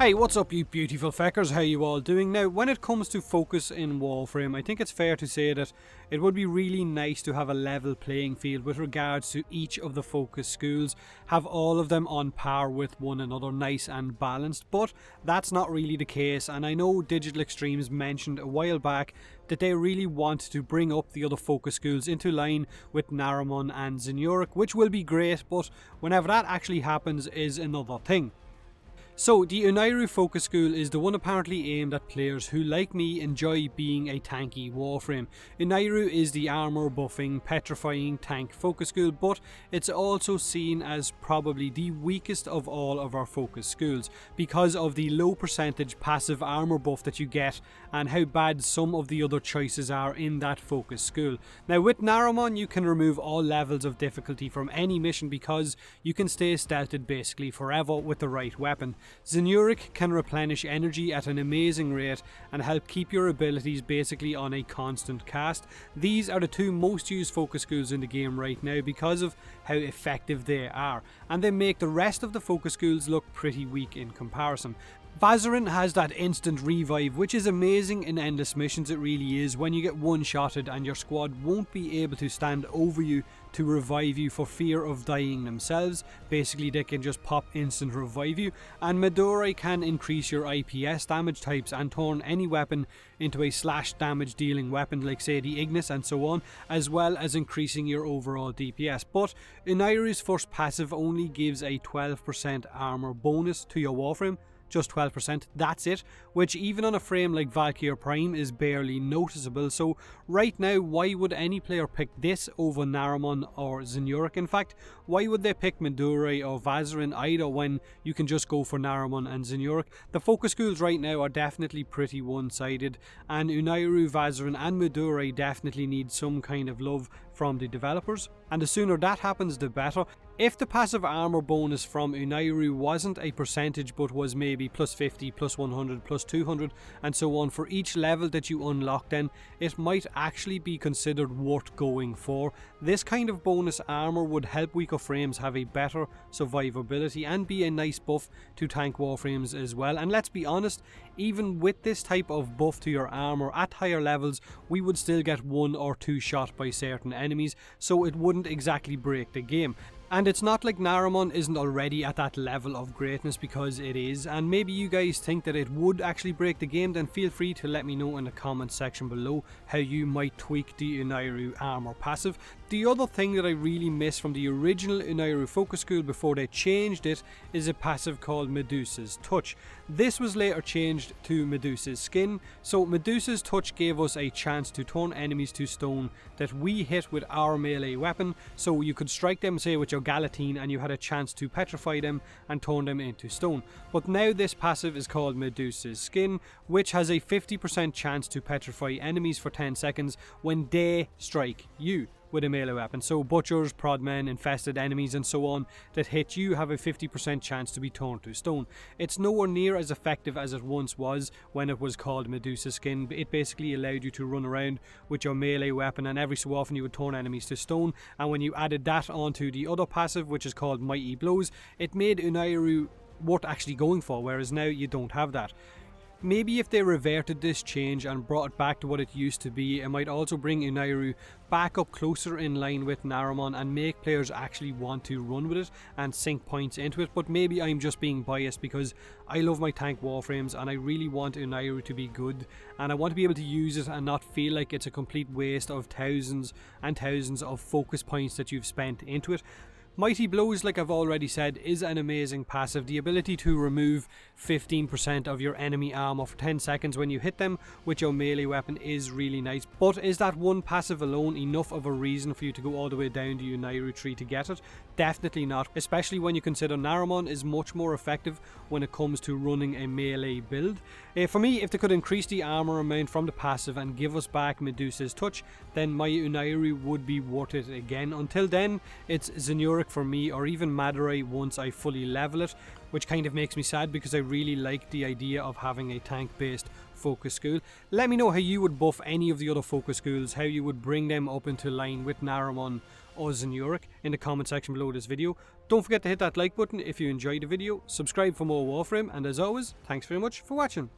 Hey, what's up you beautiful feckers, how you all doing? Now, when it comes to focus in Warframe, I think it's fair to say that it would be really nice to have a level playing field with regards to each of the focus schools, have all of them on par with one another, nice and balanced, but that's not really the case, and I know Digital Extremes mentioned a while back that they really want to bring up the other focus schools into line with Naramon and Zinuric, which will be great, but whenever that actually happens is another thing. So, the Unairu Focus School is the one apparently aimed at players who, like me, enjoy being a tanky Warframe. Unairu is the armour buffing, petrifying tank focus school, but it's also seen as probably the weakest of all of our focus schools because of the low percentage passive armour buff that you get and how bad some of the other choices are in that focus school. Now, with Naramon, you can remove all levels of difficulty from any mission because you can stay stealthed basically forever with the right weapon. Zinuric can replenish energy at an amazing rate and help keep your abilities basically on a constant cast. These are the two most used focus schools in the game right now because of how effective they are, and they make the rest of the focus schools look pretty weak in comparison. Vazarin has that instant revive, which is amazing in endless missions, it really is, when you get one-shotted and your squad won't be able to stand over you to revive you for fear of dying themselves. Basically they can just pop instant revive you, and Midori can increase your IPS damage types and turn any weapon into a slash damage dealing weapon like say the Ignis and so on, as well as increasing your overall DPS. But Unairu's first passive only gives a 12% armor bonus to your Warframe. Just 12%, that's it, which even on a frame like Valkyr Prime is barely noticeable. So right now, why would any player pick this over Naramon or Zinuric? In fact, why would they pick Midori or Vazarin either when you can just go for Naramon and Zinuric? The focus schools right now are definitely pretty one-sided, and Unairu, Vazarin and Midori definitely need some kind of love from the developers, and the sooner that happens the better. If the passive armor bonus from Unairu wasn't a percentage but was maybe plus 50, plus 100, plus 200 and so on for each level that you unlock, then it might actually be considered worth going for. This kind of bonus armor would help weaker frames have a better survivability and be a nice buff to tank Warframes as well. And let's be honest, even with this type of buff to your armor at higher levels, we would still get one or two shot by certain enemies, so it wouldn't exactly break the game. And it's not like Naramon isn't already at that level of greatness, because it is, and maybe you guys think that it would actually break the game, then feel free to let me know in the comment section below how you might tweak the Unairu armor passive. The other thing that I really miss from the original Unairu focus school before they changed it is a passive called Medusa's Touch. This was later changed to Medusa's Skin, so Medusa's Touch gave us a chance to turn enemies to stone that we hit with our melee weapon, so you could strike them say with your Galatine and you had a chance to petrify them and turn them into stone. But now this passive is called Medusa's Skin, which has a 50% chance to petrify enemies for 10 seconds when they strike you with a melee weapon. So butchers, prodmen, infested enemies and so on that hit you have a 50% chance to be turned to stone. It's nowhere near as effective as it once was when it was called Medusa's Skin. It basically allowed you to run around with your melee weapon and every so often you would turn enemies to stone, and when you added that onto the other passive, which is called Mighty Blows, it made Unairu worth actually going for, whereas now you don't have that. Maybe if they reverted this change and brought it back to what it used to be, it might also bring Unairu back up closer in line with Naramon and make players actually want to run with it and sink points into it. But maybe I'm just being biased because I love my tank Warframes and I really want Unairu to be good, and I want to be able to use it and not feel like it's a complete waste of thousands and thousands of focus points that you've spent into it. Mighty Blows, like I've already said, is an amazing passive. The ability to remove 15% of your enemy armor for 10 seconds when you hit them with your melee weapon is really nice. But is that one passive alone enough of a reason for you to go all the way down the Unairu tree to get it? Definitely not, especially when you consider Naramon is much more effective when it comes to running a melee build. For me, if they could increase the armor amount from the passive and give us back Medusa's Touch, then my Unairu would be worth it again. Until then, it's Zinuric for me, or even Midori once I fully level it, which kind of makes me sad because I really like the idea of having a tank based focus school. Let me know how you would buff any of the other focus schools, how you would bring them up into line with Naramon us in Europe in the comment section below this video. Don't forget to hit that like button if you enjoyed the video, subscribe for more Warframe, and as always, thanks very much for watching.